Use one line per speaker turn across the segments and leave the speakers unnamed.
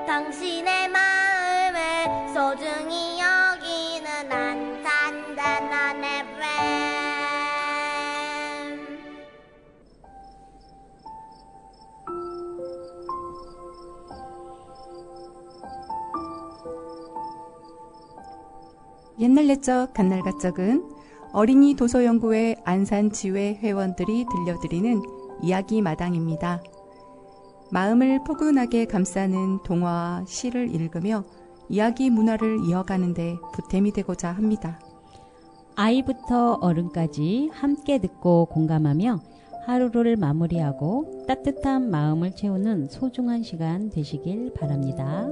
당신의 마음을 소중히 여기는 안산단한 FM.
옛날 옛적 간날 가적은 어린이 도서연구회 안산지회 회원들이 들려드리는 이야기 마당입니다. 마음을 포근하게 감싸는 동화와 시를 읽으며 이야기 문화를 이어가는 데 보탬이 되고자 합니다.
아이부터 어른까지 함께 듣고 공감하며 하루를 마무리하고 따뜻한 마음을 채우는 소중한 시간 되시길 바랍니다.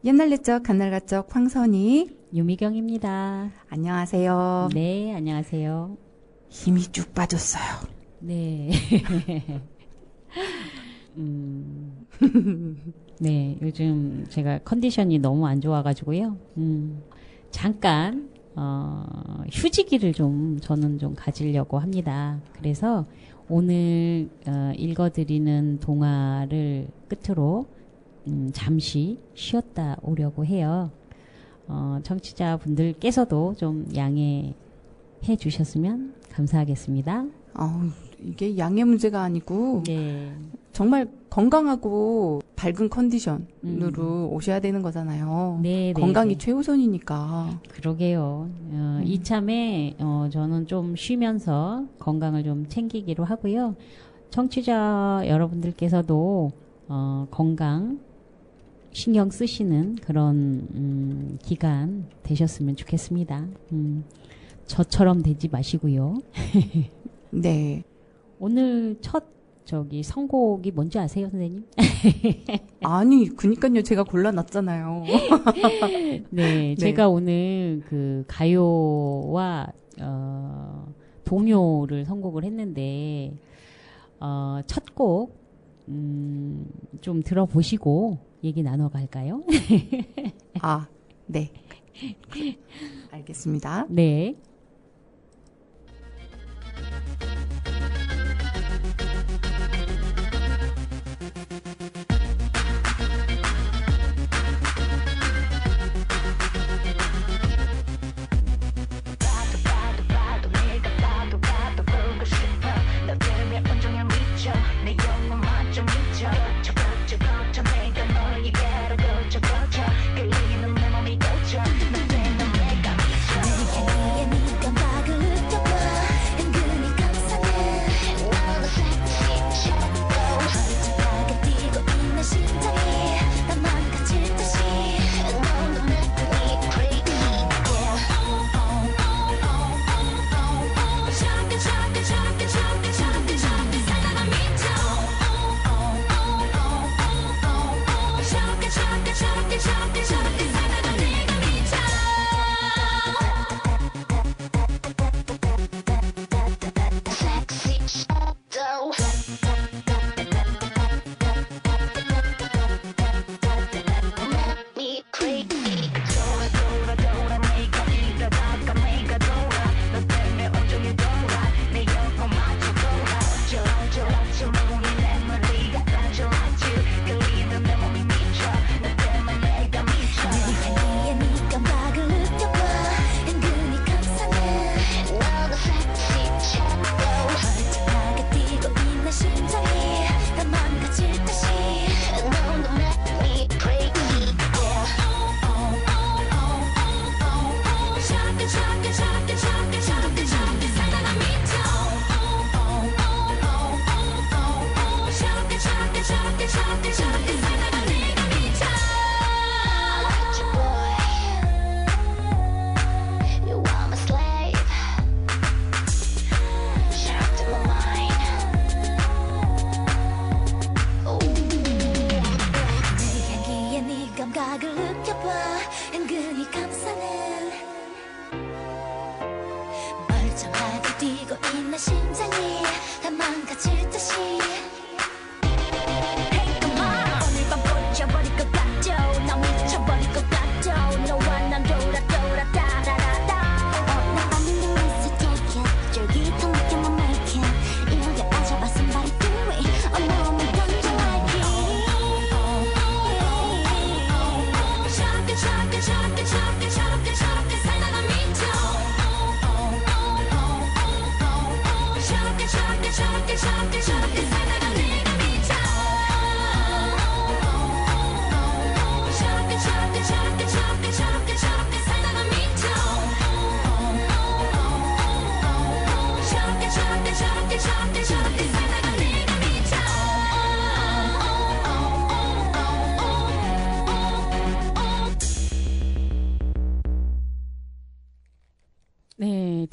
옛날 옛적 간날 가적 황선희
유미경입니다.
안녕하세요.
네, 안녕하세요.
힘이 쭉 빠졌어요.
네. 네, 요즘 제가 컨디션이 너무 안 좋아가지고요. 잠깐 휴지기를 저는 좀 가지려고 합니다. 그래서 오늘 읽어드리는 동화를 끝으로 잠시 쉬었다 오려고 해요. 청취자분들께서도 좀 양해해 주셨으면 감사하겠습니다.
이게 양의 문제가 아니고
네.
정말 건강하고 밝은 컨디션으로 오셔야 되는 거잖아요.
네,
건강이
네.
최우선이니까.
그러게요. 이참에 저는 좀 쉬면서 건강을 좀 챙기기로 하고요. 청취자 여러분들께서도 건강 신경 쓰시는 그런 기간 되셨으면 좋겠습니다. 저처럼 되지 마시고요.
네.
오늘 첫 선곡이 뭔지 아세요, 선생님?
아니, 그니까요. 제가 골라놨잖아요.
네, 제가 오늘 그 가요와 동요를 선곡을 했는데 첫 곡 좀 들어보시고 얘기 나눠갈까요?
네. 알겠습니다.
네.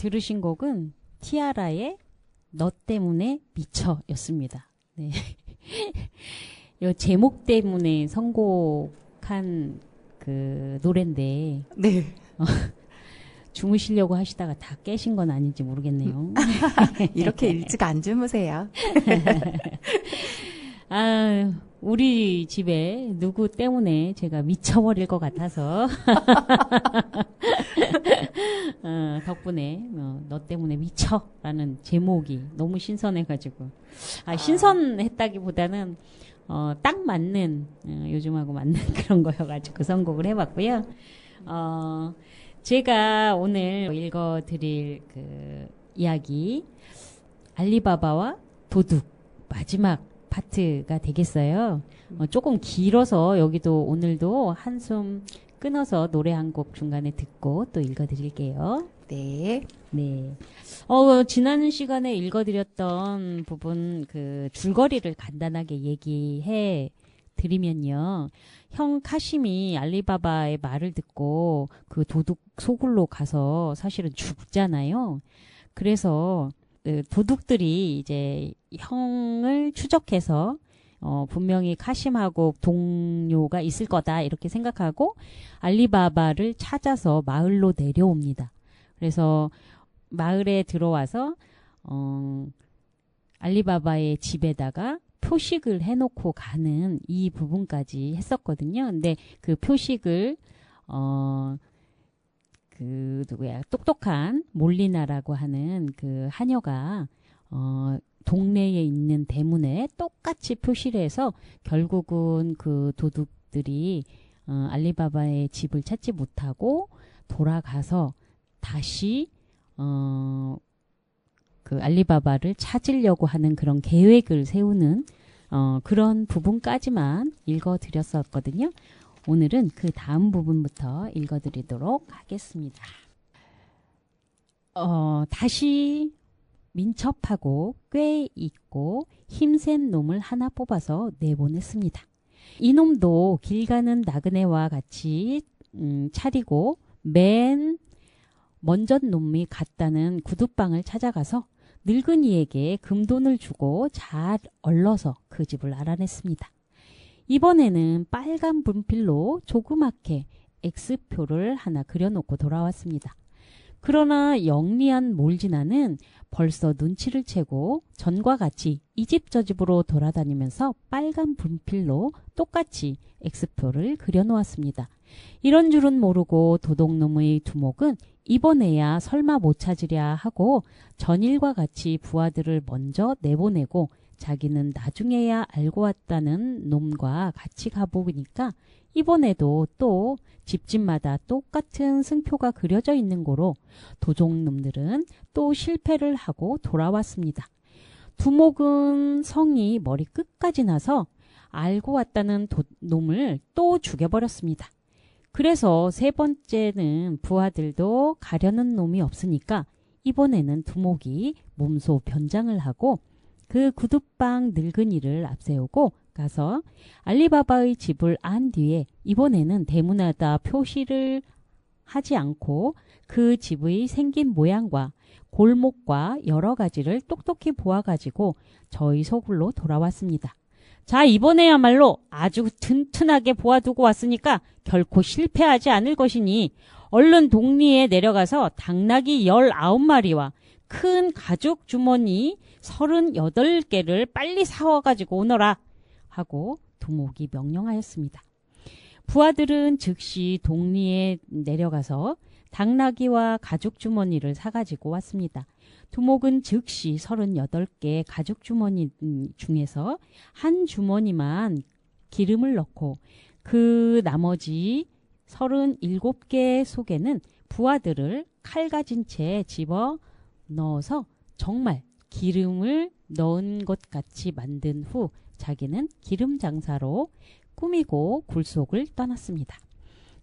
들으신 곡은 티아라의 너 때문에 미쳐였습니다. 네. 이 제목 때문에 선곡한 그 노래인데
네.
주무시려고 하시다가 다 깨신 건 아닌지 모르겠네요.
이렇게 일찍 안 주무세요.
아, 우리 집에 누구 때문에 제가 미쳐버릴 것 같아서 덕분에 너 때문에 미쳐라는 제목이 너무 신선해가지고 신선했다기보다는 딱 맞는 요즘하고 맞는 그런 거여가지고 선곡을 해봤고요. 제가 오늘 읽어드릴 그 이야기 알리바바와 도둑 마지막 파트가 되겠어요. 조금 길어서 여기도 오늘도 한숨 끊어서 노래 한 곡 중간에 듣고 또 읽어드릴게요.
네.
네. 지난 시간에 읽어드렸던 부분 그 줄거리를 간단하게 얘기해 드리면요. 형 카심이 알리바바의 말을 듣고 그 도둑 소굴로 가서 사실은 죽잖아요. 그래서 도둑들이 이제 형을 추적해서 분명히 카심하고 동료가 있을 거다 이렇게 생각하고 알리바바를 찾아서 마을로 내려옵니다. 그래서 마을에 들어와서 알리바바의 집에다가 표식을 해놓고 가는 이 부분까지 했었거든요. 근데 그 표식을 똑똑한 몰리나라고 하는 그 하녀가 동네에 있는 대문에 똑같이 표시를 해서 결국은 그 도둑들이 알리바바의 집을 찾지 못하고 돌아가서 다시 그 알리바바를 찾으려고 하는 그런 계획을 세우는 그런 부분까지만 읽어드렸었거든요. 오늘은 그 다음 부분부터 읽어드리도록 하겠습니다. 다시 민첩하고 꽤 있고 힘센 놈을 하나 뽑아서 내보냈습니다. 이놈도 길 가는 나그네와 같이 차리고 맨 먼저 놈이 갔다는 구두방을 찾아가서 늙은이에게 금돈을 주고 잘 얼러서 그 집을 알아냈습니다. 이번에는 빨간 분필로 조그맣게 X표를 하나 그려놓고 돌아왔습니다. 그러나 영리한 몰지나는 벌써 눈치를 채고 전과 같이 이 집 저 집으로 돌아다니면서 빨간 분필로 똑같이 X표를 그려놓았습니다. 이런 줄은 모르고 도둑놈의 두목은 이번에야 설마 못 찾으랴 하고 전일과 같이 부하들을 먼저 내보내고 자기는 나중에야 알고 왔다는 놈과 같이 가보니까 이번에도 또 집집마다 똑같은 승표가 그려져 있는 거로 도둑놈들은 또 실패를 하고 돌아왔습니다. 두목은 성이 머리 끝까지 나서 알고 왔다는 놈을 또 죽여버렸습니다. 그래서 세 번째는 부하들도 가려는 놈이 없으니까 이번에는 두목이 몸소 변장을 하고 그 구두방 늙은이를 앞세우고 가서 알리바바의 집을 안 뒤에 이번에는 대문에다 표시를 하지 않고 그 집의 생긴 모양과 골목과 여러 가지를 똑똑히 보아가지고 저희 소굴로 돌아왔습니다. 자, 이번에야말로 아주 튼튼하게 보아두고 왔으니까 결코 실패하지 않을 것이니 얼른 동리에 내려가서 당나귀 19마리와 큰 가죽 주머니 38개를 빨리 사와가지고 오너라 하고 두목이 명령하였습니다. 부하들은 즉시 동리에 내려가서 당나귀와 가죽 주머니를 사가지고 왔습니다. 두목은 즉시 38개 가죽 주머니 중에서 한 주머니만 기름을 넣고 그 나머지 37개 속에는 부하들을 칼 가진 채 집어 넣어서 정말 기름을 넣은 것 같이 만든 후 자기는 기름 장사로 꾸미고 굴속을 떠났습니다.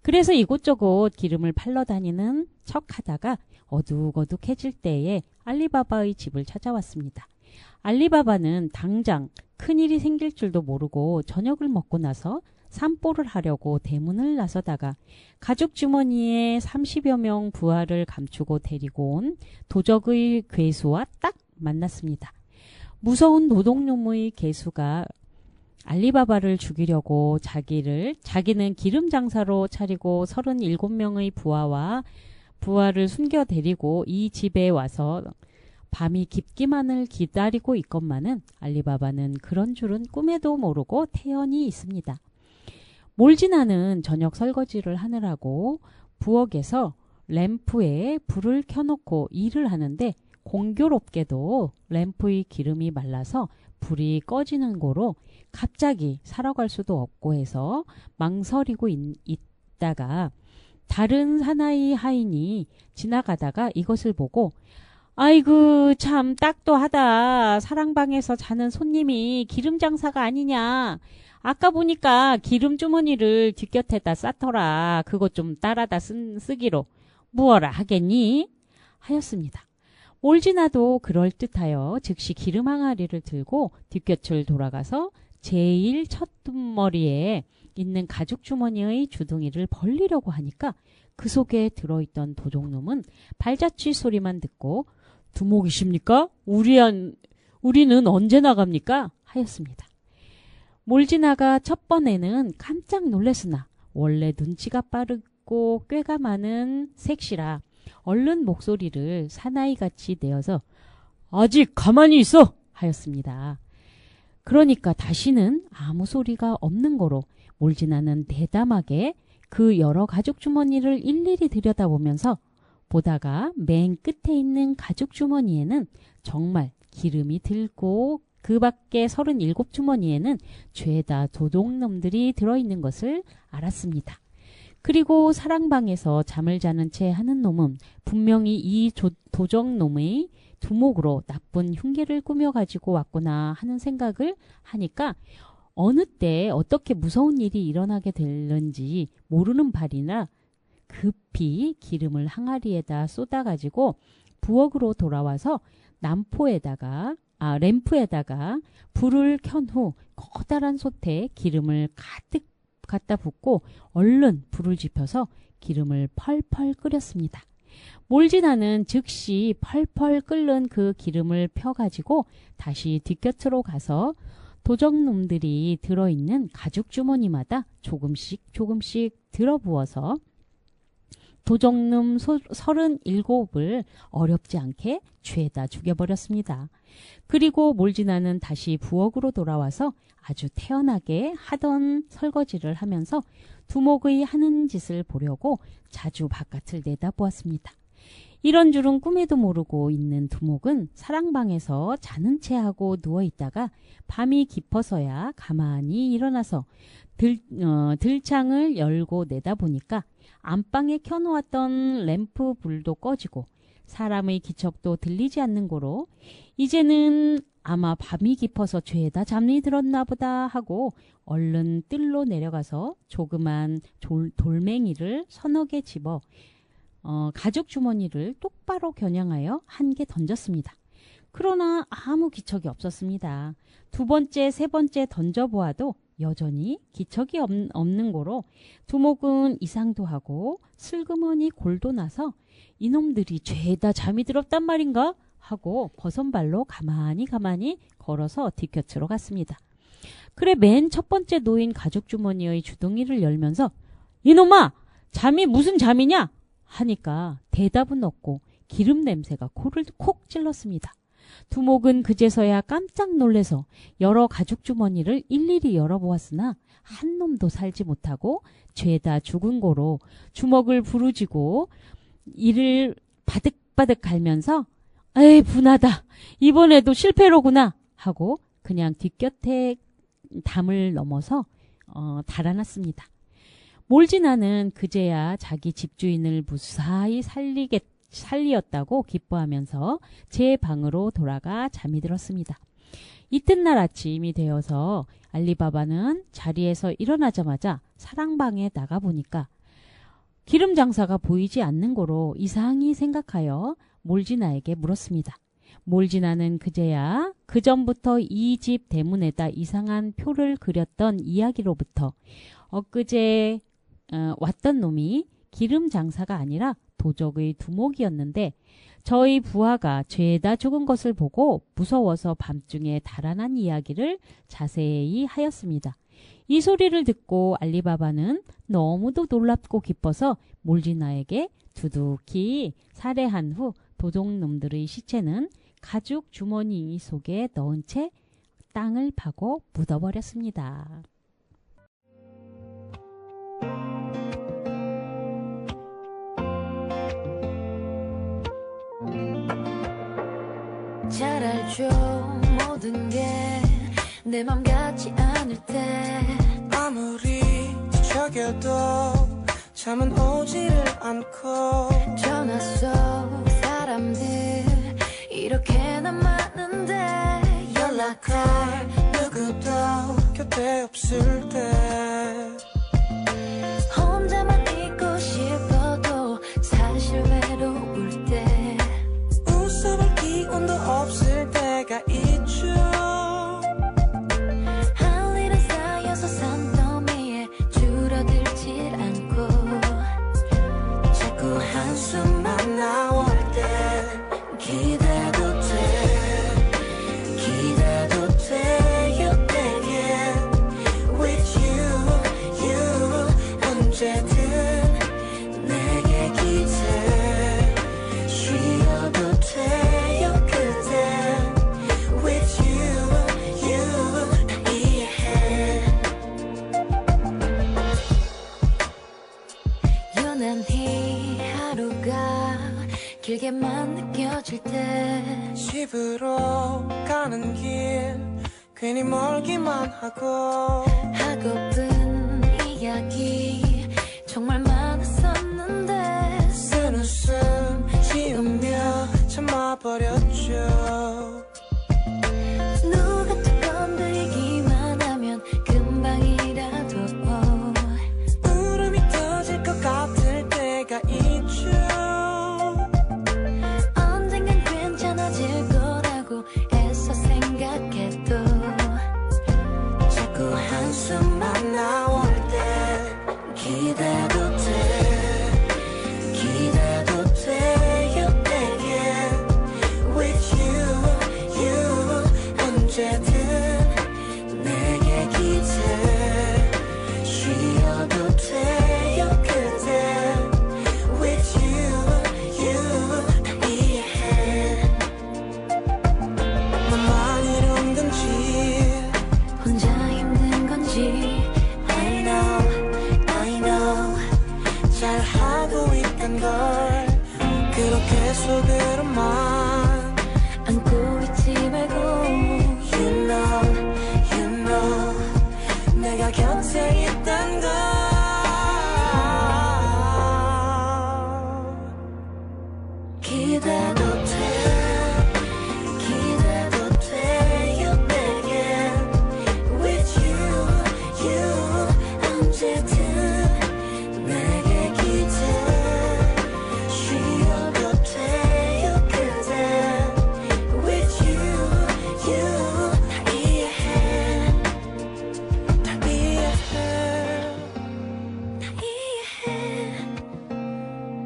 그래서 이곳저곳 기름을 팔러 다니는 척하다가 어둑어둑해질 때에 알리바바의 집을 찾아왔습니다. 알리바바는 당장 큰일이 생길 줄도 모르고 저녁을 먹고 나서 산보를 하려고 대문을 나서다가 가죽 주머니에 30여 명 부하를 감추고 데리고 온 도적의 괴수와 딱 만났습니다. 무서운 도둑놈의 괴수가 알리바바를 죽이려고 자기는 기름 장사로 차리고 37명의 부하를 숨겨 데리고 이 집에 와서 밤이 깊기만을 기다리고 있건만은 알리바바는 그런 줄은 꿈에도 모르고 태연히 있습니다. 몰지나는 저녁 설거지를 하느라고 부엌에서 램프에 불을 켜놓고 일을 하는데 공교롭게도 램프의 기름이 말라서 불이 꺼지는 고로 갑자기 사러 갈 수도 없고 해서 망설이고 있다가 다른 사나이 하인이 지나가다가 이것을 보고 아이고 참 딱도 하다. 사랑방에서 자는 손님이 기름 장사가 아니냐. 아까 보니까 기름 주머니를 뒷곁에다 쌓더라. 그것 좀 따라다 쓰기로 무어라 하겠니? 하였습니다. 몰지나도 그럴듯하여 즉시 기름 항아리를 들고 뒷곁을 돌아가서 제일 첫 머리에 있는 가죽 주머니의 주둥이를 벌리려고 하니까 그 속에 들어있던 도둑놈은 발자취 소리만 듣고 두목이십니까? 우리는 언제 나갑니까? 하였습니다. 몰지나가 첫 번에는 깜짝 놀랐으나 원래 눈치가 빠르고 꾀가 많은 색시라 얼른 목소리를 사나이같이 내어서 아직 가만히 있어! 하였습니다. 그러니까 다시는 아무 소리가 없는 거로 몰지나는 대담하게 그 여러 가죽 주머니를 일일이 들여다보면서 보다가 맨 끝에 있는 가죽 주머니에는 정말 기름이 들고 그 밖에 37주머니에는 죄다 도둑놈들이 들어있는 것을 알았습니다. 그리고 사랑방에서 잠을 자는 채 하는 놈은 분명히 이 도적놈의 두목으로 나쁜 흉계를 꾸며가지고 왔구나 하는 생각을 하니까 어느 때 어떻게 무서운 일이 일어나게 될는지 모르는 발이나 급히 기름을 항아리에다 쏟아가지고 부엌으로 돌아와서 램프에다가 불을 켠 후 커다란 솥에 기름을 가득 갖다 붓고 얼른 불을 지펴서 기름을 펄펄 끓였습니다. 몰지나는 즉시 펄펄 끓는 그 기름을 펴가지고 다시 뒷곁으로 가서 도적놈들이 들어있는 가죽 주머니마다 조금씩 들어부어서 도적놈 37을 어렵지 않게 죄다 죽여버렸습니다. 그리고 몰지나는 다시 부엌으로 돌아와서 아주 태연하게 하던 설거지를 하면서 두목의 하는 짓을 보려고 자주 바깥을 내다보았습니다. 이런 줄은 꿈에도 모르고 있는 두목은 사랑방에서 자는 채 하고 누워있다가 밤이 깊어서야 가만히 일어나서 들창을 열고 내다보니까 안방에 켜놓았던 램프 불도 꺼지고 사람의 기척도 들리지 않는 고로 이제는 아마 밤이 깊어서 죄다 잠이 들었나 보다 하고 얼른 뜰로 내려가서 조그만 돌멩이를 서너 개 집어 가죽 주머니를 똑바로 겨냥하여 한 개 던졌습니다. 그러나 아무 기척이 없었습니다. 두 번째, 세 번째 던져보아도 여전히 기척이 없는 고로 두목은 이상도 하고 슬그머니 골도 나서 이놈들이 죄다 잠이 들었단 말인가? 하고 버선발로 가만히 걸어서 뒷곁으로 갔습니다. 그래 맨 첫 번째 놓인 가죽 주머니의 주둥이를 열면서 이놈아! 잠이 무슨 잠이냐? 하니까 대답은 없고 기름 냄새가 코를 콕 찔렀습니다. 두목은 그제서야 깜짝 놀래서 여러 가죽 주머니를 일일이 열어보았으나 한 놈도 살지 못하고 죄다 죽은 고로 주먹을 부르지고 이를 바득바득 갈면서 에이 분하다. 이번에도 실패로구나 하고 그냥 뒷곁에 담을 넘어서 달아났습니다. 몰지나는 그제야 자기 집주인을 무사히 살리었다고 기뻐하면서 제 방으로 돌아가 잠이 들었습니다. 이튿날 아침이 되어서 알리바바는 자리에서 일어나자마자 사랑방에 나가보니까 기름 장사가 보이지 않는 고로 이상히 생각하여 몰지나에게 물었습니다. 몰지나는 그제야 그 전부터 이 집 대문에다 이상한 표를 그렸던 이야기로부터 엊그제 왔던 놈이 기름 장사가 아니라 도적의 두목이었는데 저희 부하가 죄다 죽은 것을 보고 무서워서 밤중에 달아난 이야기를 자세히 하였습니다. 이 소리를 듣고 알리바바는 너무도 놀랍고 기뻐서 몰지나에게 두둑히 살해한 후 도둑놈들의 시체는 가죽 주머니 속에 넣은 채 땅을 파고 묻어버렸습니다.
잘 알죠 모든 게 내 맘 같지 않을 때
아무리 뒤척여도 잠은 오지를 않고
전화 속 사람들 이렇게나 많은데
연락할 누구도 곁에 없을 때
혼자만 있고 싶어도 사실 외로울 때
웃어볼 기운도 없을 때가 있죠.
할 일은 쌓여서 산더미에 줄어들질 않고
자꾸 한숨만 나올 때 기대도 돼요 내게 With you 언제든 내게 기대 쉬어도 돼요 그대 With you 다 이해해
유난히 하루가 길게만 느껴질 때
집으로 가는 길 괜히 멀기만 하고
하고픈 이야기 정말 많았었는데
쓴 웃음 지으며 참아버렸죠.
누가 또 건드리기만 하면 금방이라도
울음이 터질 것 같을 때가 있죠.
언젠간 괜찮아질 거라고 애써 생각해도
자꾸 한숨만 나올 때 기대도 돼요 내게 With you 언제든 내게 기대 쉬어도 돼요 그대 With you 다 이해해 너만 이룬 건지
혼자 힘든 건지
I know 잘하고 있단 걸 그렇게 속으로만
안고 있지 말고
You know 내가 곁에 있단 걸 기대도 돼요 내게 With you 언제든 내게 기대 쉬어도 돼요 그대 With you 다 이해해 다 이해해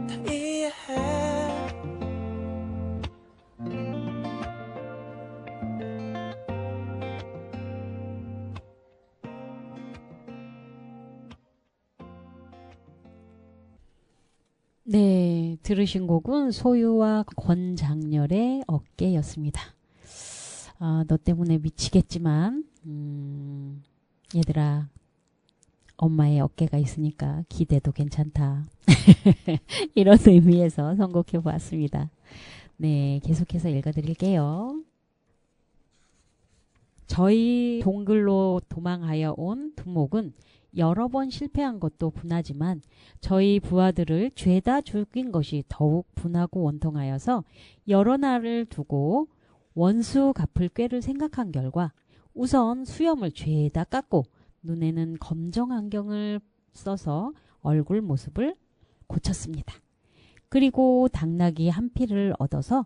다 이해해
네, 들으신 곡은 소유와 권장렬의 어깨였습니다. 너 때문에 미치겠지만 얘들아 엄마의 어깨가 있으니까 기대도 괜찮다. 이런 의미에서 선곡해 보았습니다. 네, 계속해서 읽어드릴게요. 저희 동굴로 도망하여 온 두목은 여러 번 실패한 것도 분하지만 저희 부하들을 죄다 죽인 것이 더욱 분하고 원통하여서 여러 날을 두고 원수 갚을 꾀를 생각한 결과 우선 수염을 죄다 깎고 눈에는 검정 안경을 써서 얼굴 모습을 고쳤습니다. 그리고 당나귀 한 피를 얻어서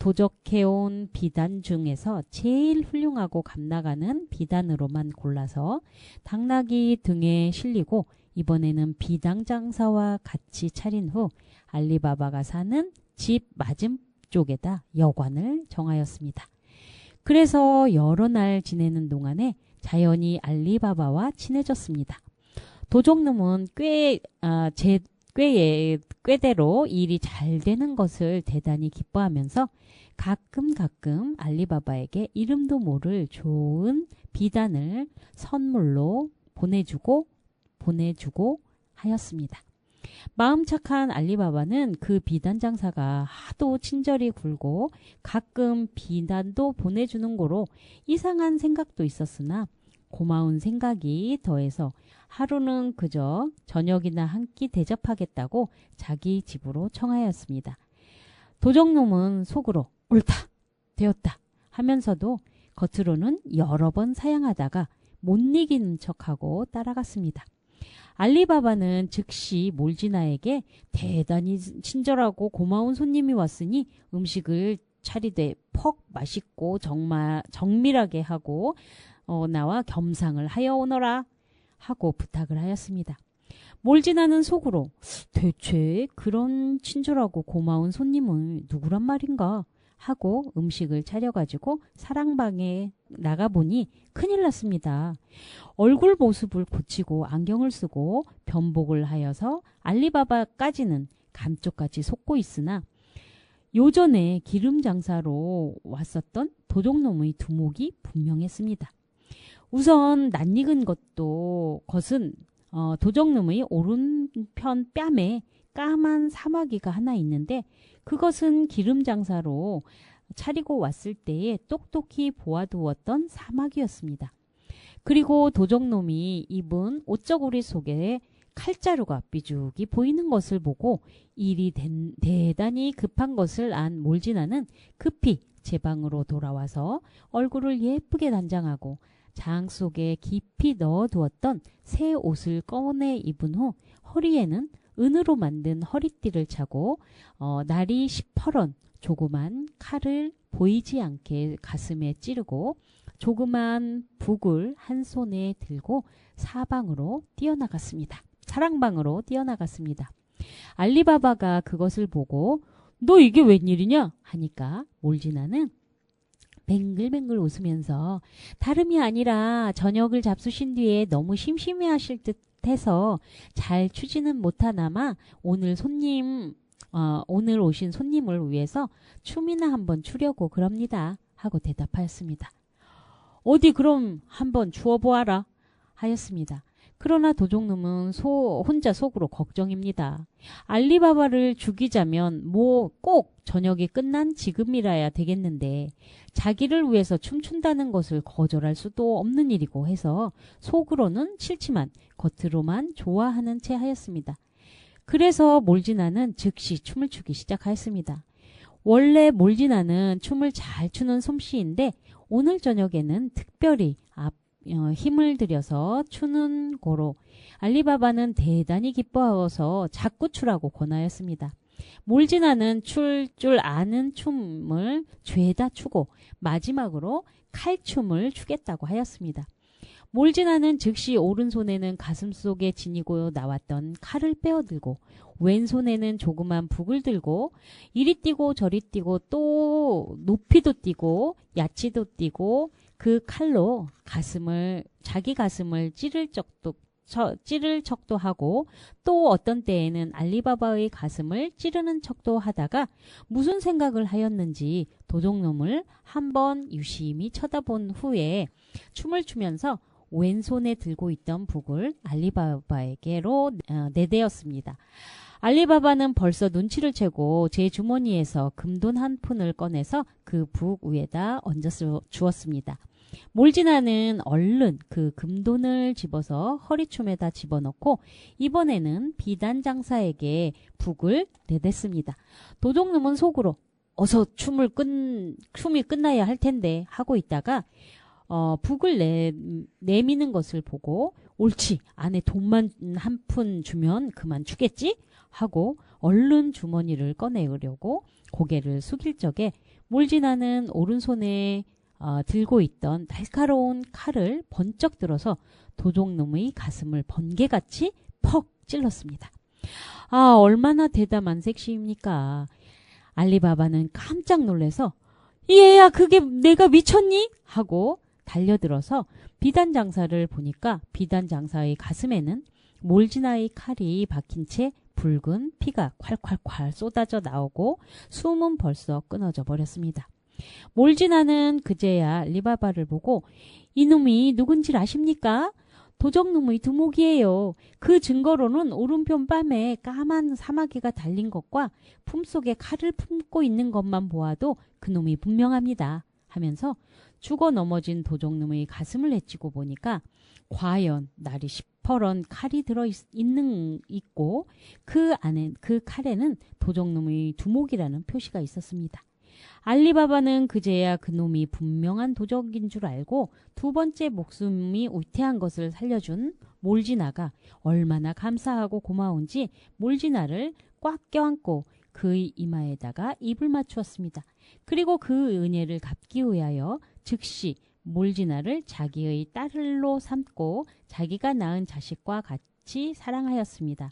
도적해온 비단 중에서 제일 훌륭하고 감나가는 비단으로만 골라서 당나귀 등에 실리고 이번에는 비당 장사와 같이 차린 후 알리바바가 사는 집 맞은쪽에다 여관을 정하였습니다. 그래서 여러 날 지내는 동안에 자연히 알리바바와 친해졌습니다. 도적놈은 꾀대로 일이 잘 되는 것을 대단히 기뻐하면서 가끔 알리바바에게 이름도 모를 좋은 비단을 선물로 보내주고 하였습니다. 마음 착한 알리바바는 그 비단 장사가 하도 친절히 굴고 가끔 비단도 보내주는 거로 이상한 생각도 있었으나 고마운 생각이 더해서 하루는 그저 저녁이나 한 끼 대접하겠다고 자기 집으로 청하였습니다. 도적놈은 속으로 옳다, 되었다 하면서도 겉으로는 여러 번 사양하다가 못 이기는 척하고 따라갔습니다. 알리바바는 즉시 몰지나에게 대단히 친절하고 고마운 손님이 왔으니 음식을 차리되 퍽 맛있고 정밀하게 하고 나와 겸상을 하여 오너라 하고 부탁을 하였습니다. 몰지나는 속으로 대체 그런 친절하고 고마운 손님은 누구란 말인가 하고 음식을 차려가지고 사랑방에 나가보니 큰일 났습니다. 얼굴 모습을 고치고 안경을 쓰고 변복을 하여서 알리바바까지는 감쪽같이 속고 있으나 요전에 기름 장사로 왔었던 도적놈의 두목이 분명했습니다. 우선 낯익은 것은 도적놈의 오른편 뺨에 까만 사마귀가 하나 있는데 그것은 기름 장사로 차리고 왔을 때에 똑똑히 보아두었던 사마귀였습니다. 그리고 도적놈이 입은 옷저고리 속에 칼자루가 삐죽이 보이는 것을 보고 일이 대단히 급한 것을 안 몰지나는 급히 제 방으로 돌아와서 얼굴을 예쁘게 단장하고 장 속에 깊이 넣어두었던 새 옷을 꺼내 입은 후 허리에는 은으로 만든 허리띠를 차고 날이 시퍼런 조그만 칼을 보이지 않게 가슴에 찌르고 조그만 북을 한 손에 들고 사방으로 뛰어나갔습니다. 사랑방으로 뛰어나갔습니다. 알리바바가 그것을 보고 너 이게 웬일이냐 하니까 몰지나는 뱅글뱅글 웃으면서 다름이 아니라 저녁을 잡수신 뒤에 너무 심심해하실 듯해서 잘 추지는 못하나마 오늘 오신 손님을 위해서 춤이나 한번 추려고 그럽니다 하고 대답하였습니다. 어디 그럼 한번 추어보아라 하였습니다. 그러나 도적놈은 혼자 속으로 걱정입니다. 알리바바를 죽이자면 꼭 저녁이 끝난 지금이라야 되겠는데 자기를 위해서 춤춘다는 것을 거절할 수도 없는 일이고 해서 속으로는 싫지만 겉으로만 좋아하는 채 하였습니다. 그래서 몰지나는 즉시 춤을 추기 시작하였습니다. 원래 몰지나는 춤을 잘 추는 솜씨인데 오늘 저녁에는 특별히 힘을 들여서 추는 고로 알리바바는 대단히 기뻐하여서 자꾸 추라고 권하였습니다. 몰지나는 출 줄 아는 춤을 죄다 추고 마지막으로 칼춤을 추겠다고 하였습니다. 몰지나는 즉시 오른손에는 가슴속에 지니고 나왔던 칼을 빼어들고 왼손에는 조그만 북을 들고 이리 뛰고 저리 뛰고 또 높이도 뛰고 야치도 뛰고 그 칼로 자기 가슴을 찌를 척도 하고 또 어떤 때에는 알리바바의 가슴을 찌르는 척도 하다가 무슨 생각을 하였는지 도적놈을 한번 유심히 쳐다본 후에 춤을 추면서 왼손에 들고 있던 북을 알리바바에게로 내대었습니다. 알리바바는 벌써 눈치를 채고 제 주머니에서 금돈 한 푼을 꺼내서 그 북 위에다 얹어 주었습니다. 몰지나는 얼른 그 금돈을 집어서 허리춤에다 집어넣고 이번에는 비단 장사에게 북을 내댔습니다. 도적놈은 속으로 어서 춤이 끝나야 할 텐데 하고 있다가 북을 내미는 것을 보고 옳지 안에 돈만 한 푼 주면 그만 추겠지 하고 얼른 주머니를 꺼내려고 고개를 숙일 적에 몰지나는 오른손에 들고 있던 날카로운 칼을 번쩍 들어서 도적놈의 가슴을 번개같이 퍽 찔렀습니다. 아, 얼마나 대담한 섹시입니까? 알리바바는 깜짝 놀라서 얘야, 그게 내가 미쳤니? 하고 달려들어서 비단 장사를 보니까 비단 장사의 가슴에는 몰지나의 칼이 박힌 채 붉은 피가 콸콸콸 쏟아져 나오고 숨은 벌써 끊어져 버렸습니다. 몰지나는 그제야 알리바바를 보고 이놈이 누군지 아십니까? 도적놈의 두목이에요. 그 증거로는 오른편 뺨에 까만 사마귀가 달린 것과 품속에 칼을 품고 있는 것만 보아도 그놈이 분명합니다. 하면서 죽어 넘어진 도적놈의 가슴을 헤치고 보니까 과연 날이 시퍼런 칼이 있고 그 칼에는 도적놈의 두목이라는 표시가 있었습니다. 알리바바는 그제야 그놈이 분명한 도적인 줄 알고 두 번째 목숨이 우태한 것을 살려준 몰지나가 얼마나 감사하고 고마운지 몰지나를 꽉 껴안고 그의 이마에다가 입을 맞추었습니다. 그리고 그 은혜를 갚기 위하여 즉시 몰지나를 자기의 딸로 삼고 자기가 낳은 자식과 같이 사랑하였습니다.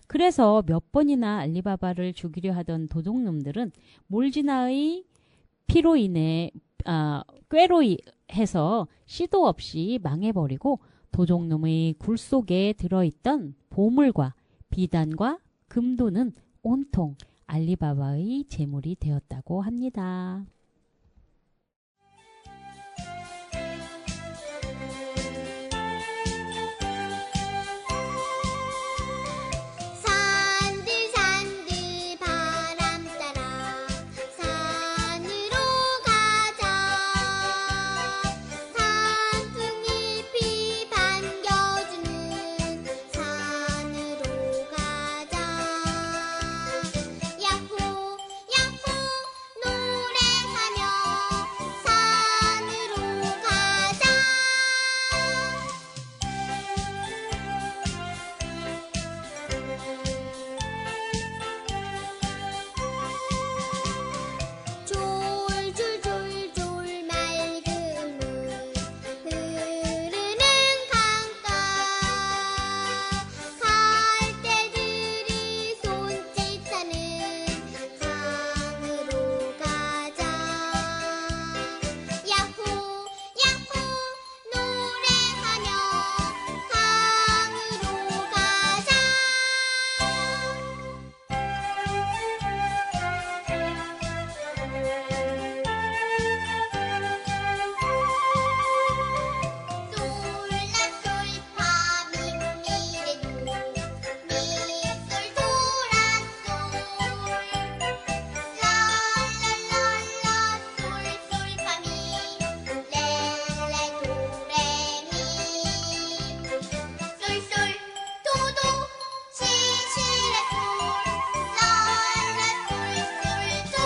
그래서 몇 번이나 알리바바를 죽이려 하던 도둑놈들은 몰지나의 피로 인해 꾀로 해서 씨도 없이 망해버리고 도둑놈의 굴 속에 들어있던 보물과 비단과 금도는 온통 알리바바의 재물이 되었다고 합니다.
산들 산들 바람 따라 산으로 가자. 산풍잎이 반겨주는 산으로 가자. 야호 야호 노래하며 산으로 가자. 졸졸졸졸 맑은 물 흐르는 강가. 갈대들이 손짓하는 강으로 가자. 야호 야호 노래하며 강으로 가자. 솔라솔파 미미레도 미솔 도라솔 라라라라 솔솔파미 레레 도레미 솔솔 도도 시시레솔 라라 솔솔솔.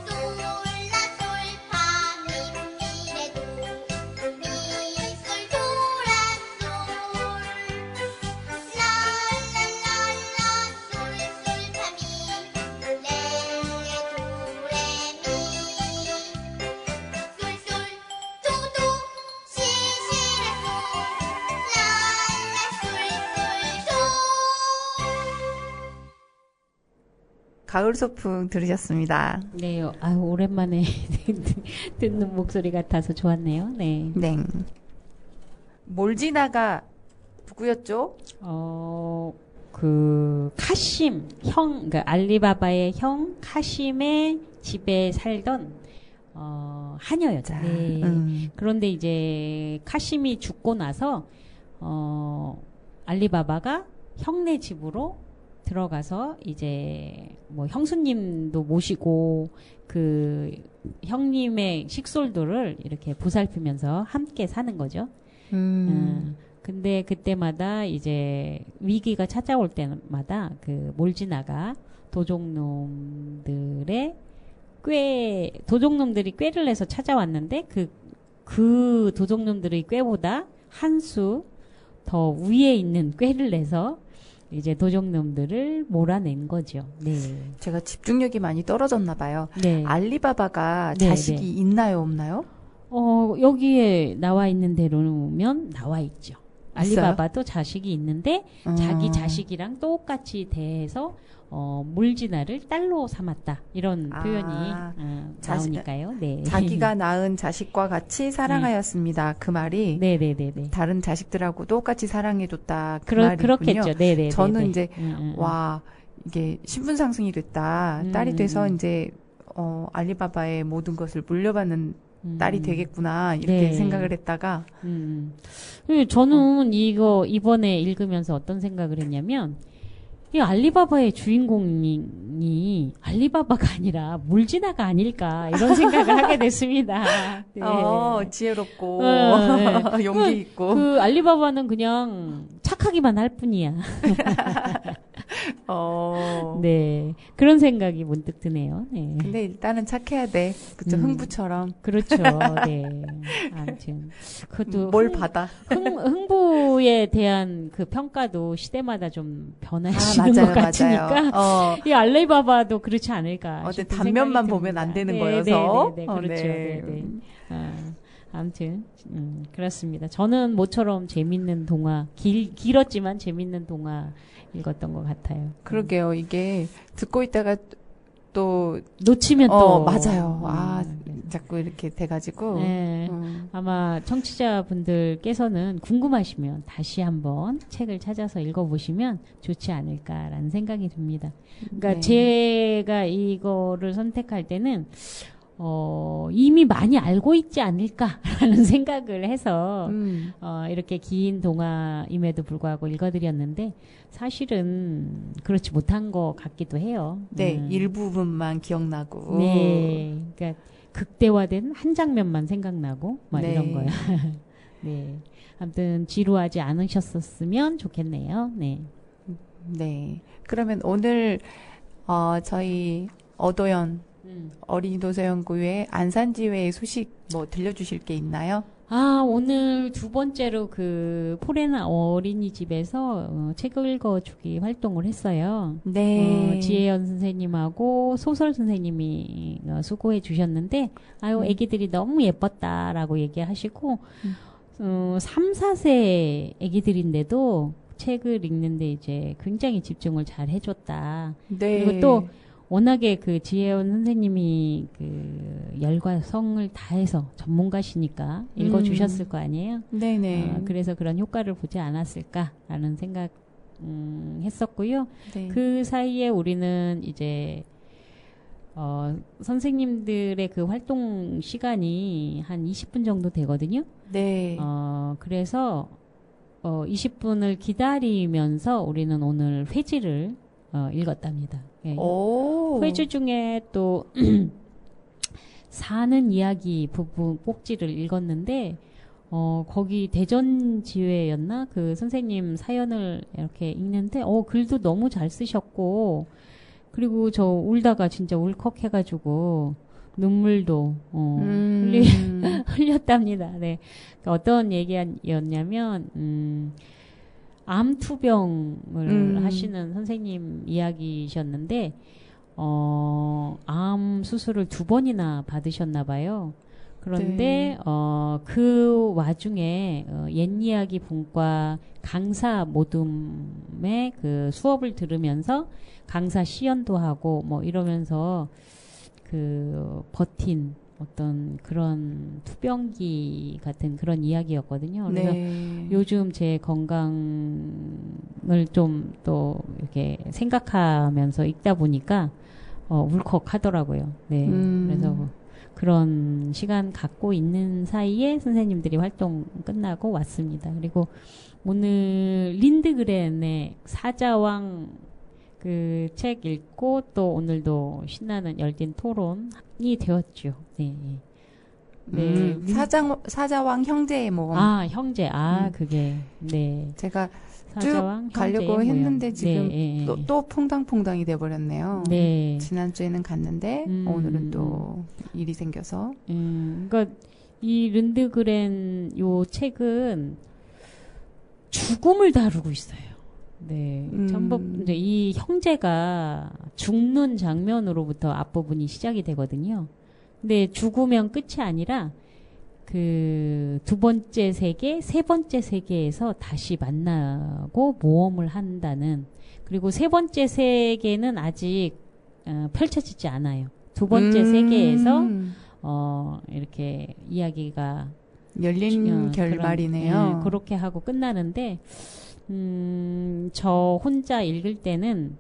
솔라솔파 미미레도 미솔 도라솔 라라라라 솔솔파미 레레 도레미 솔솔 도도 시시레솔 라라 솔솔솔.
가을 소풍 들으셨습니다.
네, 아유, 오랜만에 듣는 목소리 같아서 좋았네요. 네.
네. 몰지나가 누구였죠?
그 카심 그러니까 알리바바의 형 카심의 집에 살던 하녀였죠.
자,
네. 그런데 이제 카심이 죽고 나서 알리바바가 형네 집으로 들어가서 이제 뭐 형수님도 모시고 그 형님의 식솔들을 이렇게 보살피면서 함께 사는 거죠. 근데 그때마다 이제 위기가 찾아올 때마다 그 몰지나가 도적놈들의 도적놈들이 꾀를 내서 찾아왔는데 그 도적놈들의 꾀보다 한 수 더 위에 있는 꾀를 내서 이제 도적놈들을 몰아낸 거죠. 네.
제가 집중력이 많이 떨어졌나 봐요.
네.
알리바바가
네,
자식이
네.
있나요, 없나요?
여기에 나와 있는 대로면 나와 있죠.
있어요?
알리바바도 자식이 있는데 자기 자식이랑 똑같이 대해서 물진아를 딸로 삼았다. 이런
아,
표현이
자식-
나오니까요. 네.
자기가 낳은 자식과 같이 사랑하였습니다. 그 말이
네네네네.
다른 자식들하고 똑같이 사랑해줬다. 그 말이군요.
그렇겠죠. 네네.
저는 이제 와 이게 신분 상승이 됐다. 딸이 돼서 이제 알리바바의 모든 것을 물려받는 딸이 되겠구나 이렇게
네.
생각을 했다가
저는 이거 이번에 읽으면서 어떤 생각을 했냐면 이 알리바바의 주인공이 알리바바가 아니라 물진아가 아닐까 이런 생각을 하게 됐습니다. 네.
지혜롭고
네.
용기 있고
그 알리바바는 그냥 착하기만 할 뿐이야. 네. 그런 생각이 문득 드네요. 네.
근데 일단은 착해야 돼. 그쵸? 흥부처럼
그렇죠. 네. 아무튼 그것도
뭘 받아?
흥부에 대한 그 평가도 시대마다 좀 변화시는
맞아요,
것 같으니까
맞아요.
이 알리바바도 그렇지 않을까.
어때
싶은
단면만
생각이
보면
듭니다.
안 되는
네,
거여서.
네, 그렇죠.
네.
네. 아무튼 그렇습니다. 저는 모처럼 재밌는 동화 길었지만 재밌는 동화 읽었던 것 같아요.
그러게요. 이게 듣고 있다가 또
놓치면 또
맞아요. 자꾸 이렇게 돼가지고
네. 아마 청취자분들께서는 궁금하시면 다시 한번 책을 찾아서 읽어보시면 좋지 않을까라는 생각이 듭니다. 그러니까
네.
제가 이거를 선택할 때는 이미 많이 알고 있지 않을까라는 생각을 해서 이렇게 긴 동화임에도 불구하고 읽어드렸는데 사실은 그렇지 못한 것 같기도 해요.
네, 일부분만 기억나고.
네, 그러니까 극대화된 한 장면만 생각나고 막
네.
이런 거요. 네, 아무튼 지루하지 않으셨었으면 좋겠네요. 네.
네. 그러면 오늘 저희 어도연 어린이 도서연구회 안산지회의 소식 뭐 들려주실 게 있나요?
오늘 두 번째로 그 포레나 어린이집에서 책 읽어주기 활동을 했어요.
네.
지혜연 선생님하고 소설 선생님이 수고해 주셨는데, 애기들이 너무 예뻤다라고 얘기하시고, 3, 4세 애기들인데도 책을 읽는데 이제 굉장히 집중을 잘 해줬다.
네.
그리고 또 워낙에 그 지혜원 선생님이 그 열과 성을 다해서 전문가시니까 읽어주셨을 거 아니에요?
네네.
그래서 그런 효과를 보지 않았을까라는 생각 했었고요.
네.
그 사이에 우리는 이제 선생님들의 그 활동 시간이 한 20분 정도 되거든요.
네.
그래서 20분을 기다리면서 우리는 오늘 회지를 읽었답니다. 예.
오.
회주 중에 또 사는 이야기 부분 꼭지를 읽었는데 거기 대전 지회였나 그 선생님 사연을 이렇게 읽는데 글도 너무 잘 쓰셨고 그리고 저 울다가 진짜 울컥해가지고 눈물도 흘렸답니다. 네. 그러니까 어떤 얘기였냐면 암 투병을 하시는 선생님 이야기셨는데 암 수술을 2번이나 받으셨나 봐요. 그런데 그 와중에 옛 이야기 분과 강사 모둠의 그 수업을 들으면서 강사 시연도 하고 뭐 이러면서 그 버틴 어떤 그런 투병기 같은 그런 이야기였거든요. 그래서
네.
요즘 제 건강을 좀 또 이렇게 생각하면서 읽다 보니까 울컥하더라고요. 네. 그래서 그런 시간 갖고 있는 사이에 선생님들이 활동 끝나고 왔습니다. 그리고 오늘 린드그렌의 사자왕 그 책 읽고 또 오늘도 신나는 열띤 토론이 되었죠. 네. 네.
사자왕 형제의 모험.
형제. 그게. 네.
제가
사자왕
쭉 가려고
형제의
했는데
모형.
지금
네,
또 퐁당퐁당이 돼버렸네요.
네.
지난주에는 갔는데 오늘은 또 일이 생겨서.
그러니까 이 른드그렌 요 책은 죽음을 다루고 있어요. 네,
음.
전부 이제 이 형제가 죽는 장면으로부터 앞부분이 시작이 되거든요. 근데 죽으면 끝이 아니라 그 두 번째 세계, 세 번째 세계에서 다시 만나고 모험을 한다는, 그리고 세 번째 세계는 아직 펼쳐지지 않아요. 두 번째 세계에서 이렇게 이야기가
열린 결말이네요.
그렇게 하고 끝나는데, 저 혼자 읽을 때는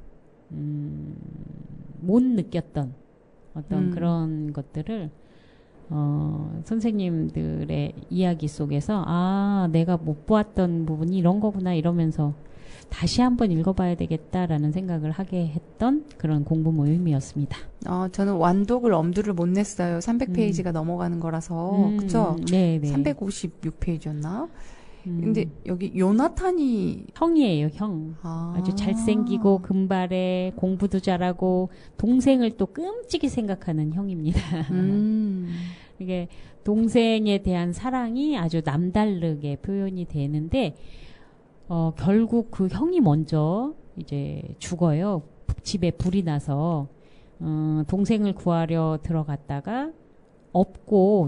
못 느꼈던 어떤 그런 것들을 선생님들의 이야기 속에서 내가 못 보았던 부분이 이런 거구나 이러면서 다시 한번 읽어봐야 되겠다라는 생각을 하게 했던 그런 공부 모임이었습니다.
저는 완독을 엄두를 못 냈어요. 300페이지가 넘어가는 거라서. 그쵸?
네.
356페이지였나? 근데 여기 요나탄이
형이에요, 형. 아주 잘생기고 금발에 공부도 잘하고 동생을 또 끔찍이 생각하는 형입니다. 이게 동생에 대한 사랑이 아주 남다르게 표현이 되는데 결국 그 형이 먼저 이제 죽어요. 집에 불이 나서 동생을 구하려 들어갔다가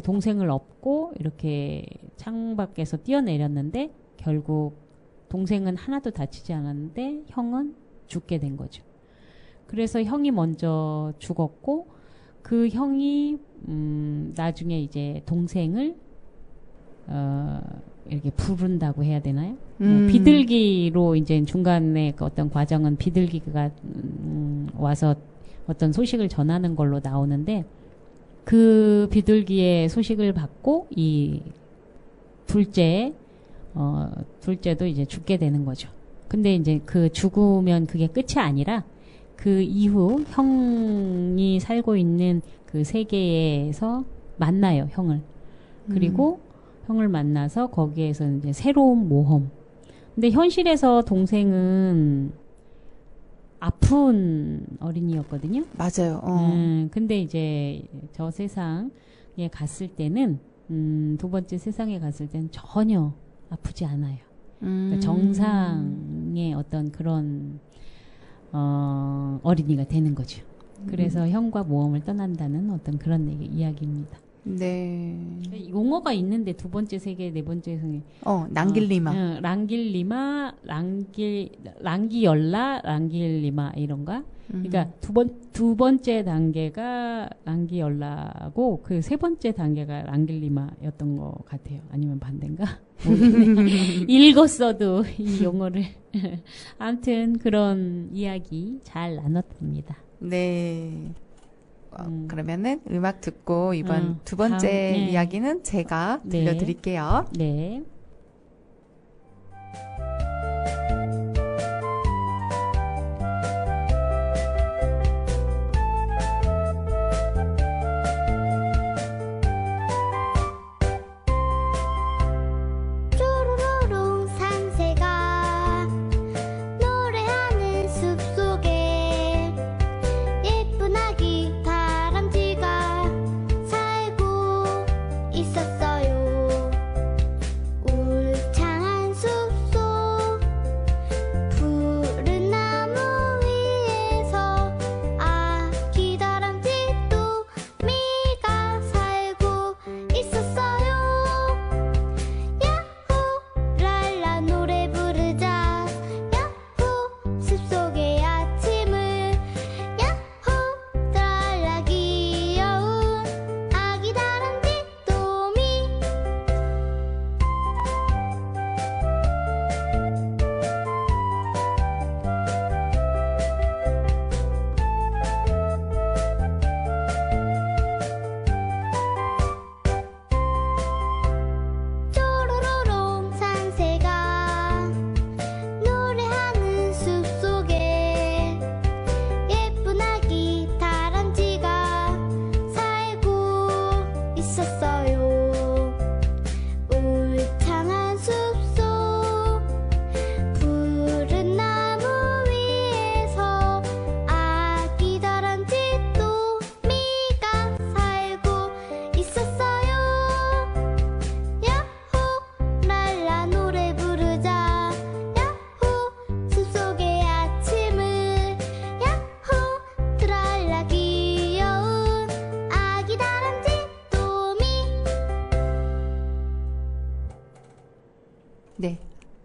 동생을 업고 이렇게 창밖에서 뛰어내렸는데 결국 동생은 하나도 다치지 않았는데 형은 죽게 된 거죠. 그래서 형이 먼저 죽었고 그 형이 나중에 이제 동생을 이렇게 부른다고 해야 되나요? 비둘기로 이제 중간에 그 어떤 과정은 비둘기가 와서 어떤 소식을 전하는 걸로 나오는데 그 비둘기의 소식을 받고 이 둘째도 이제 죽게 되는 거죠. 근데 이제 그 죽으면 그게 끝이 아니라 그 이후 형이 살고 있는 그 세계에서 만나요, 형을. 그리고 형을 만나서 거기에서 이제 새로운 모험. 근데 현실에서 동생은 아픈 어린이였거든요.
맞아요.
근데 이제 저 세상에 갔을 때는 두 번째 세상에 갔을 때는 전혀 아프지 않아요. 그러니까 정상의 어떤 그런 어린이가 되는 거죠. 그래서 형과 모험을 떠난다는 어떤 그런 이야기입니다.
네.
용어가 있는데 두 번째 세계, 네 번째 세계.
랑길리마.
랑길리마, 랑기열라, 랑길리마 이런가? 그러니까 두 번째 단계가 랑기열라고 그 세 번째 단계가 랑길리마였던 것 같아요. 아니면 반대인가? 모르겠네. 읽었어도 이 용어를. 아무튼 그런 이야기 잘 나눴습니다.
네. 그러면은 음악 듣고 이번 두 번째 이야기는 제가 들려드릴게요.
네.
쪼로로롱 산새가 노래하는 숲속에 예쁜 아기 다람쥐가 살고 있었어요.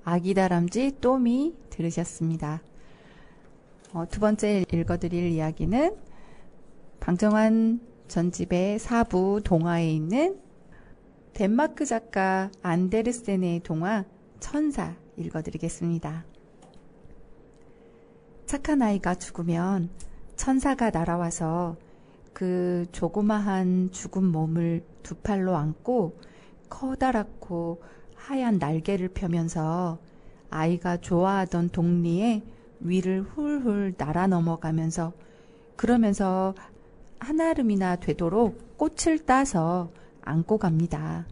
아기다람쥐 또미 들으셨습니다. 두 번째 읽어드릴 이야기는 방정환 전집의 4부 동화에 있는 덴마크 작가 안데르센의 동화 천사 읽어드리겠습니다. 착한 아이가 죽으면 천사가 날아와서 그 조그마한 죽은 몸을 두 팔로 안고 커다랗고 하얀 날개를 펴면서 아이가 좋아하던 동리의 위를 훌훌 날아 넘어가면서 그러면서 한아름이나 되도록 꽃을 따서 안고 갑니다.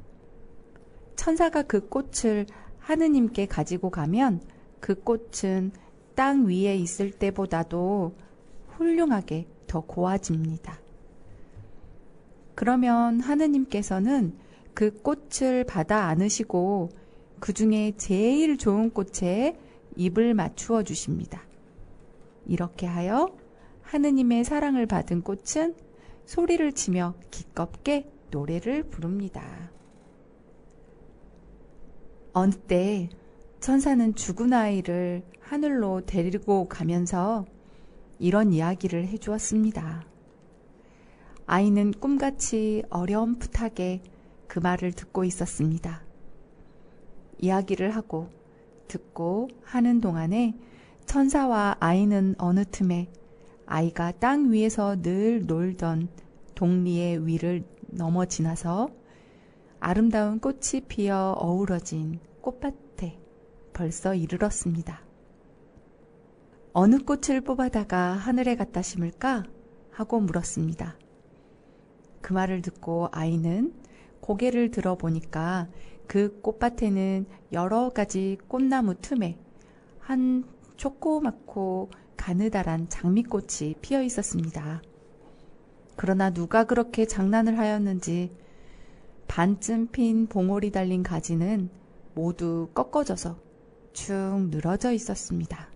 천사가 그 꽃을 하느님께 가지고 가면 그 꽃은 땅 위에 있을 때보다도 훌륭하게 더 고와집니다. 그러면 하느님께서는 그 꽃을 받아 안으시고 그 중에 제일 좋은 꽃에 입을 맞추어 주십니다. 이렇게 하여 하느님의 사랑을 받은 꽃은 소리를 치며 기껍게 노래를 부릅니다. 어느 때 천사는 죽은 아이를 하늘로 데리고 가면서 이런 이야기를 해주었습니다. 아이는 꿈같이 어렴풋하게 그 말을 듣고 있었습니다. 이야기를 하고 듣고 하는 동안에 천사와 아이는 어느 틈에 아이가 땅 위에서 늘 놀던 동리의 위를 넘어 지나서 아름다운 꽃이 피어 어우러진 꽃밭에 벌써 이르렀습니다. 어느 꽃을 뽑아다가 하늘에 갖다 심을까? 하고 물었습니다. 그 말을 듣고 아이는 고개를 들어보니까 그 꽃밭에는 여러 가지 꽃나무 틈에 한 조그맣고 가느다란 장미꽃이 피어 있었습니다. 그러나 누가 그렇게 장난을 하였는지 반쯤 핀 봉오리 달린 가지는 모두 꺾어져서 축 늘어져 있었습니다.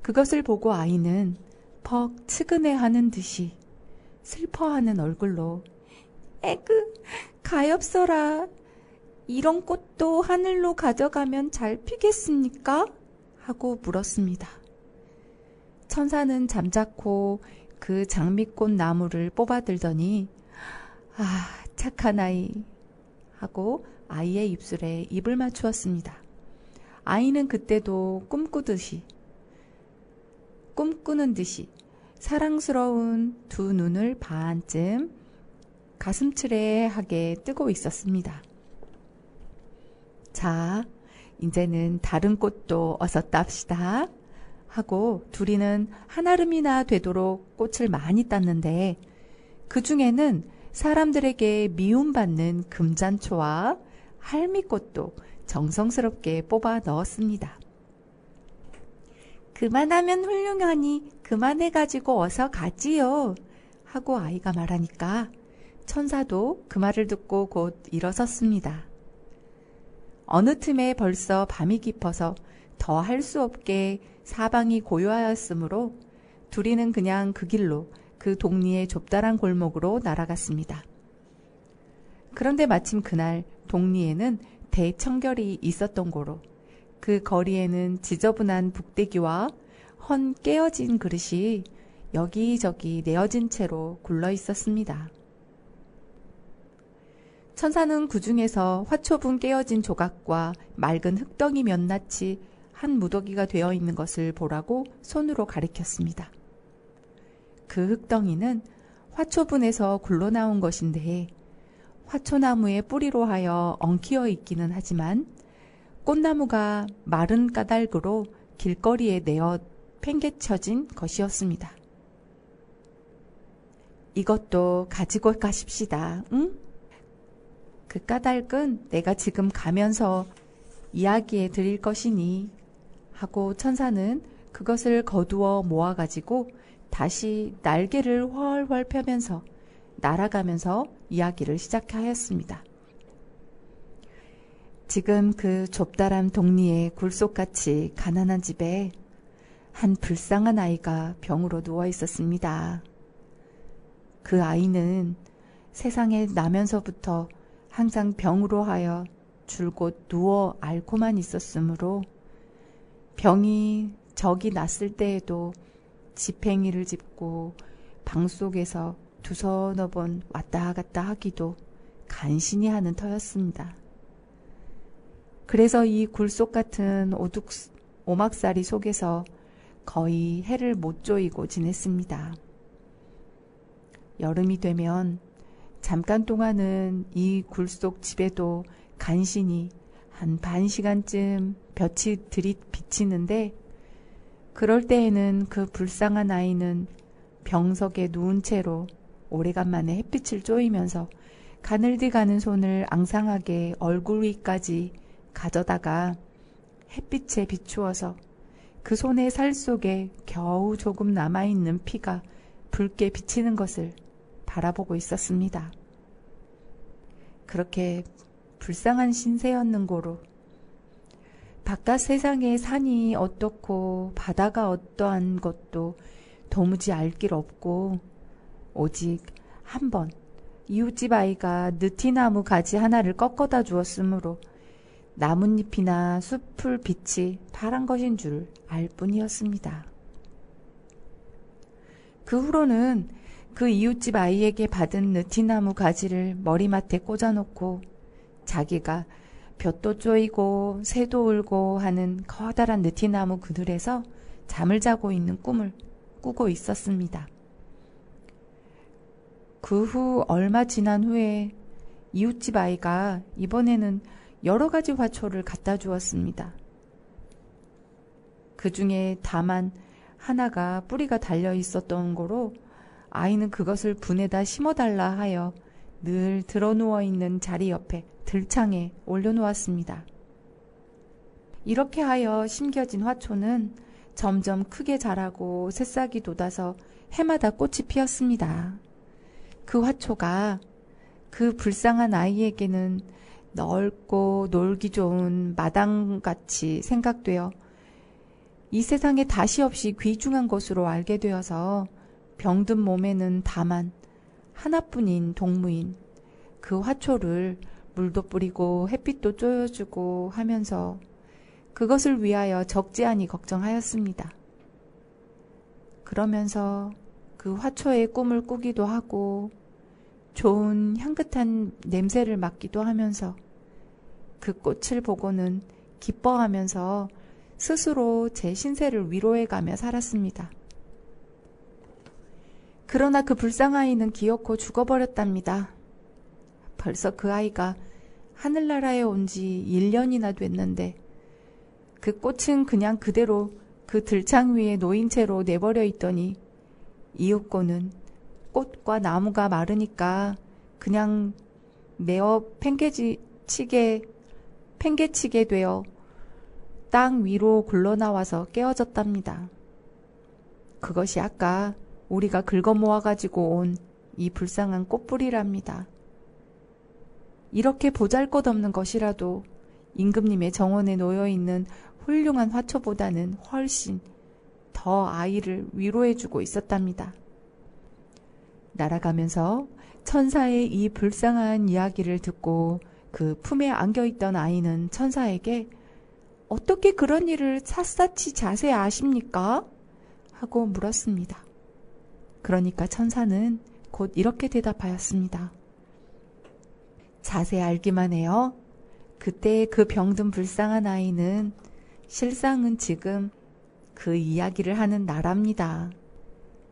그것을 보고 아이는 퍽 측은해하는 듯이 슬퍼하는 얼굴로 에그, 가엾어라. 이런 꽃도 하늘로 가져가면 잘 피겠습니까? 하고 물었습니다. 천사는 잠자코 그 장미꽃 나무를 뽑아들더니 아, 착한 아이 하고 아이의 입술에 입을 맞추었습니다. 아이는 그때도 꿈꾸는 듯이 사랑스러운 두 눈을 반쯤 가슴츠레하게 뜨고 있었습니다. 자, 이제는 다른 꽃도 어서 땁시다 하고 둘이는 한아름이나 되도록 꽃을 많이 땄는데 그 중에는 사람들에게 미움받는 금잔초와 할미꽃도 정성스럽게 뽑아 넣었습니다. 그만하면 훌륭하니 그만해가지고 어서 가지요 하고 아이가 말하니까 천사도 그 말을 듣고 곧 일어섰습니다. 어느 틈에 벌써 밤이 깊어서 더 할 수 없게 사방이 고요하였으므로 둘이는 그냥 그 길로 그 동리의 좁다란 골목으로 날아갔습니다. 그런데 마침 그날 동리에는 대청결이 있었던 고로 그 거리에는 지저분한 북대기와 헌 깨어진 그릇이 여기저기 내어진 채로 굴러 있었습니다. 천사는 그 중에서 화초분 깨어진 조각과 맑은 흙덩이 몇 낱이 한 무더기가 되어 있는 것을 보라고 손으로 가리켰습니다. 그 흙덩이는 화초분에서 굴러나온 것인데 화초나무의 뿌리로 하여 엉키어 있기는 하지만 꽃나무가 마른 까닭으로 길거리에 내어 팽개쳐진 것이었습니다. 이것도 가지고 가십시다. 응? 그 까닭은 내가 지금 가면서 이야기해 드릴 것이니 하고 천사는 그것을 거두어 모아가지고 다시 날개를 훨훨 펴면서 날아가면서 이야기를 시작하였습니다. 지금 그 좁다란 동리의 굴속같이 가난한 집에 한 불쌍한 아이가 병으로 누워 있었습니다. 그 아이는 세상에 나면서부터 항상 병으로 하여 줄곧 누워 앓고만 있었으므로 병이 적이 났을 때에도 지팽이를 짚고 방 속에서 두서너 번 왔다 갔다 하기도 간신히 하는 터였습니다. 그래서 이 굴속 같은 오막살이 속에서 거의 해를 못 조이고 지냈습니다. 여름이 되면 잠깐 동안은 이 굴속 집에도 간신히 한 반 시간쯤 볕이 들이비치는데 그럴 때에는 그 불쌍한 아이는 병석에 누운 채로 오래간만에 햇빛을 쬐이면서 가늘디 가는 손을 앙상하게 얼굴 위까지 가져다가 햇빛에 비추어서 그 손의 살 속에 겨우 조금 남아있는 피가 붉게 비치는 것을 바라보고 있었습니다. 그렇게 불쌍한 신세였는고로 바깥 세상의 산이 어떻고 바다가 어떠한 것도 도무지 알 길 없고 오직 한 번 이웃집 아이가 느티나무 가지 하나를 꺾어다 주었으므로 나뭇잎이나 숲풀 빛이 파란 것인 줄 알 뿐이었습니다. 그 후로는 그 이웃집 아이에게 받은 느티나무 가지를 머리맡에 꽂아놓고 자기가 볕도 쪼이고 새도 울고 하는 커다란 느티나무 그늘에서 잠을 자고 있는 꿈을 꾸고 있었습니다. 그 후 얼마 지난 후에 이웃집 아이가 이번에는 여러 가지 화초를 갖다 주었습니다. 그 중에 다만 하나가 뿌리가 달려 있었던 거로 아이는 그것을 분에다 심어달라 하여 늘 드러누워 있는 자리 옆에 들창에 올려놓았습니다. 이렇게 하여 심겨진 화초는 점점 크게 자라고 새싹이 돋아서 해마다 꽃이 피었습니다. 그 화초가 그 불쌍한 아이에게는 넓고 놀기 좋은 마당같이 생각되어 이 세상에 다시 없이 귀중한 것으로 알게 되어서 병든 몸에는 다만 하나뿐인 동무인 그 화초를 물도 뿌리고 햇빛도 쬐어주고 하면서 그것을 위하여 적지 않이 걱정하였습니다. 그러면서 그 화초의 꿈을 꾸기도 하고 좋은 향긋한 냄새를 맡기도 하면서 그 꽃을 보고는 기뻐하면서 스스로 제 신세를 위로해가며 살았습니다. 그러나 그 불쌍아이는 기어코 죽어버렸답니다. 벌써 그 아이가 하늘나라에 온 지 1년이나 됐는데 그 꽃은 그냥 그대로 그 들창 위에 놓인 채로 내버려 있더니 이윽고는 꽃과 나무가 마르니까 그냥 내어 팽개치게 되어 땅 위로 굴러나와서 깨어졌답니다. 그것이 아까 우리가 긁어 모아가지고 온 이 불쌍한 꽃뿌리랍니다. 이렇게 보잘것없는 것이라도 임금님의 정원에 놓여있는 훌륭한 화초보다는 훨씬 더 아이를 위로해주고 있었답니다. 날아가면서 천사의 이 불쌍한 이야기를 듣고 그 품에 안겨있던 아이는 천사에게 어떻게 그런 일을 샅샅이 자세히 아십니까? 하고 물었습니다. 그러니까 천사는 곧 이렇게 대답하였습니다. 자세히 알기만 해요. 그때 그 병든 불쌍한 아이는 실상은 지금 그 이야기를 하는 나랍니다.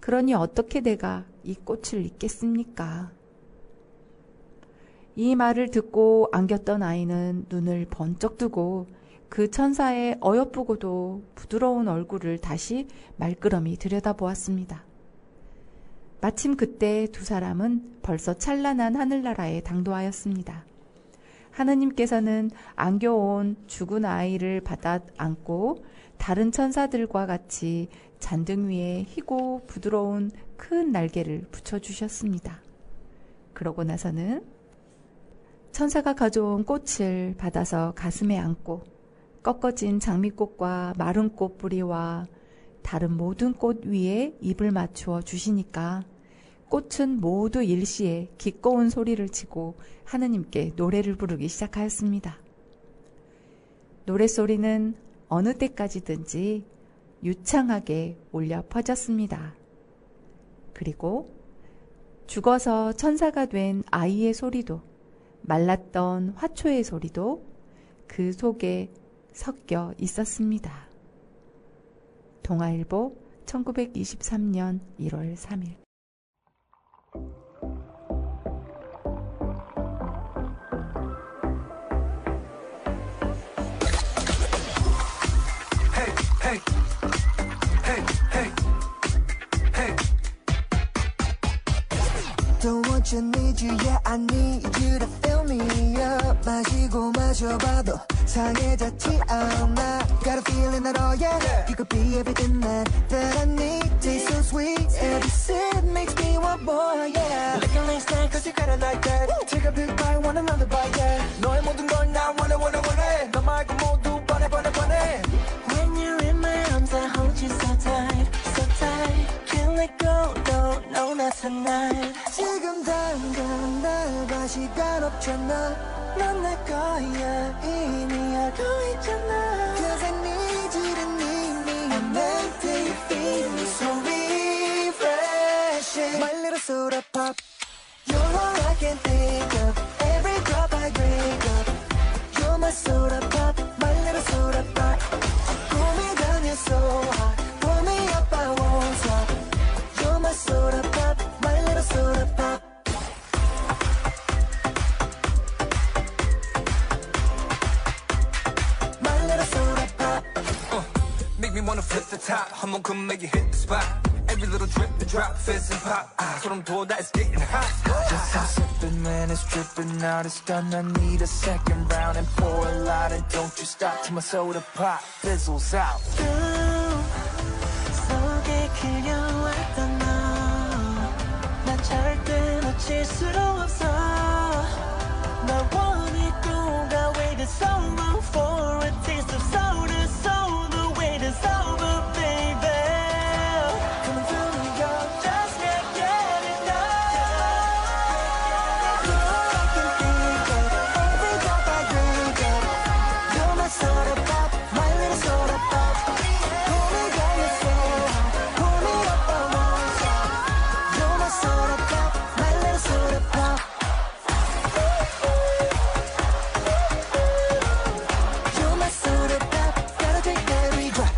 그러니 어떻게 내가 이 꽃을 잊겠습니까? 이 말을 듣고 안겼던 아이는 눈을 번쩍 뜨고 그 천사의 어여쁘고도 부드러운 얼굴을 다시 말끄러미 들여다보았습니다. 마침 그때 두 사람은 벌써 찬란한 하늘나라에 당도하였습니다. 하느님께서는 안겨온 죽은 아이를 받아 안고 다른 천사들과 같이 잔등 위에 희고 부드러운 큰 날개를 붙여주셨습니다. 그러고 나서는 천사가 가져온 꽃을 받아서 가슴에 안고 꺾어진 장미꽃과 마른 꽃뿌리와 다른 모든 꽃 위에 입을 맞추어 주시니까 꽃은 모두 일시에 기꺼운 소리를 치고 하느님께 노래를 부르기 시작하였습니다. 노랫소리는 어느 때까지든지 유창하게 울려 퍼졌습니다. 그리고 죽어서 천사가 된 아이의 소리도, 말랐던 화초의 소리도 그 속에 섞여 있었습니다. 동아일보 1923년 1월 3일.
Don't want you, need you, yeah, I need you to fill me up. 마시고 마셔봐도 상해졌지 않아. Got a feeling that, oh yeah, you could be everything that I need. Taste so sweet, every sip makes me want more, yeah. Looking like snack, cause you got it like that. Take a big bite, want another bite, yeah. 너의 모든 걸 나 원해. 너 말고 모두 번해. When you're in my arms, I hold you so tight. Can't let go, no, not tonight. 지금 당장 날 봐, 시간 없잖아. 넌 내 거야, 이미 알고 있잖아. Cause I need you to need me, and then you feed me so refreshing. My little soda pop, you're all I can think of. Every drop I drink up, you're my soda pop, my little soda pop. Cool me down, you're so hot. Pull me up, I won't stop. You're my soda pop, my little soda pop. My little soda pop.
Make me wanna flip the top. 한번 come make you hit the spot. Every little drip and drop, fizz and pop. 소름 돋아, it's getting hot.
Just I'm sipping, man, it's dripping out. It's done, I need a second round. And pour a lot, and don't you stop till my soda pop fizzles out. 속에 그려왔던 너, 난 절대 놓칠 수 없어. 날 원했고, 가 waited so long for a taste of soda. So the wait is over, baby. Coming through New York, just can't get enough. All I can think of, every drop I drink up. You're my soda pop, my little soda pop. Pull me down, you're so hot. Pull me up, I won't stop. You're my soda pop, my little soda pop. You're my soda pop, gotta take every drop.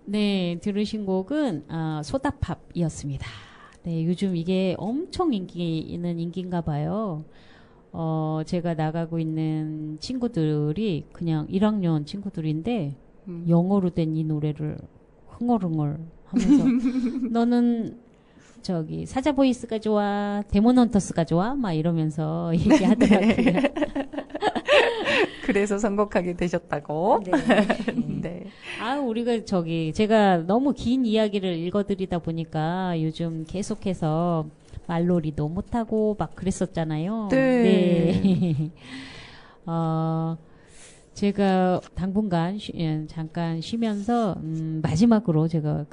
네, 들으신 곡은 소다팝이었습니다. 네, 요즘 이게 엄청 인기 있는 인기인가 봐요. 제가 나가고 있는 친구들이 그냥 1학년 친구들인데 영어로 된 이 노래를 흥얼흥얼 하면서 너는 저기 사자 보이스가 좋아, 데몬 헌터스가 좋아, 막 이러면서 얘기하더라고요.
네. 그래서 선곡하게 되셨다고.
네.
네.
우리가 제가 너무 긴 이야기를 읽어드리다 보니까 요즘 계속해서 말놀이도 못하고 막 그랬었잖아요.
네.
제가 당분간 잠깐 쉬면서 마지막으로 제가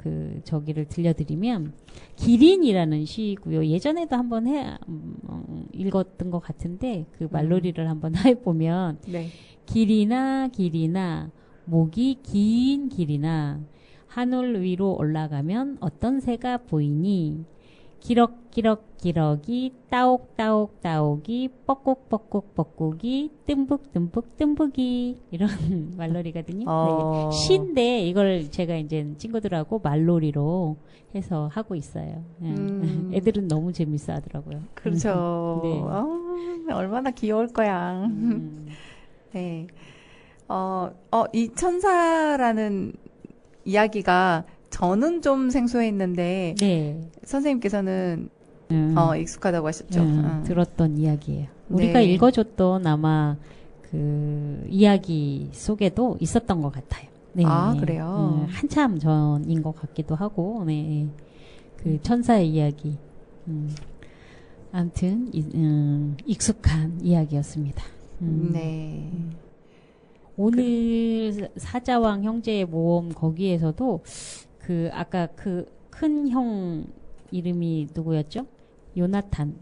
저기를 들려드리면 기린이라는 시고요. 예전에도 한번 읽었던 것 같은데 그 말놀이를 한번 해보면
네.
길이나 목이 긴 길이나 하늘 위로 올라가면 어떤 새가 보이니 기럭기럭기 따옥따옥이 뻐꾹뻐꾹이 뜸북이 이런 말놀이거든요. 네. 시인데 이걸 제가 이제 친구들하고 말놀이로 해서 하고 있어요. 네. 애들은 너무 재밌어 하더라고요.
그렇죠.
네.
얼마나 귀여울 거야. 네. 이 천사라는 이야기가 저는 좀 생소했는데
네.
선생님께서는 익숙하다고 하셨죠.
들었던 이야기예요. 우리가
네.
읽어줬던 아마 그 이야기 속에도 있었던 것 같아요. 네.
그래요?
한참 전인 것 같기도 하고, 네. 그 천사의 이야기. 아무튼 익숙한 이야기였습니다.
네.
오늘 사자왕 형제의 모험 거기에서도 아까 그 큰 형 이름이 누구였죠? 요나탄.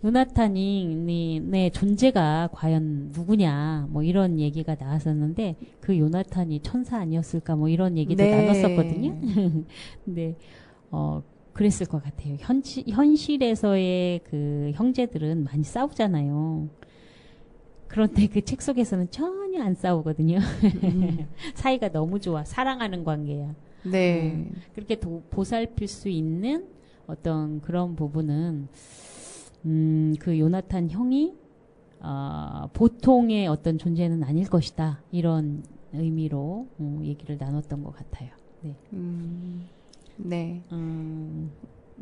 요나탄이 내 존재가 과연 누구냐 뭐 이런 얘기가 나왔었는데 그 요나탄이 천사 아니었을까 뭐 이런 얘기도
네.
나눴었거든요. 근데 그랬을 것 같아요. 현실에서의 그 형제들은 많이 싸우잖아요. 그런데 그 책 속에서는 전혀 안 싸우거든요. 사이가 너무 좋아. 사랑하는 관계야.
네.
그렇게 보살필 수 있는 어떤 그런 부분은 그 요나탄 형이 보통의 어떤 존재는 아닐 것이다. 이런 의미로 얘기를 나눴던 것 같아요. 네.
네.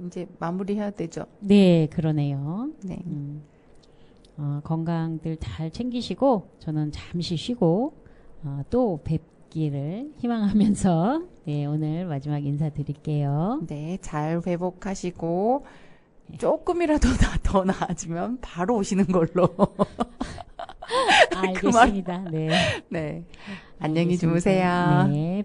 이제 마무리해야 되죠.
네, 그러네요.
네.
건강들 잘 챙기시고 저는 잠시 쉬고 또 뵙기를 희망하면서 네, 오늘 마지막 인사드릴게요.
네, 잘 회복하시고 조금이라도 더 나아지면 바로 오시는 걸로.
알겠습니다. 네.
네. 안녕히
알겠습니다.
주무세요.
네.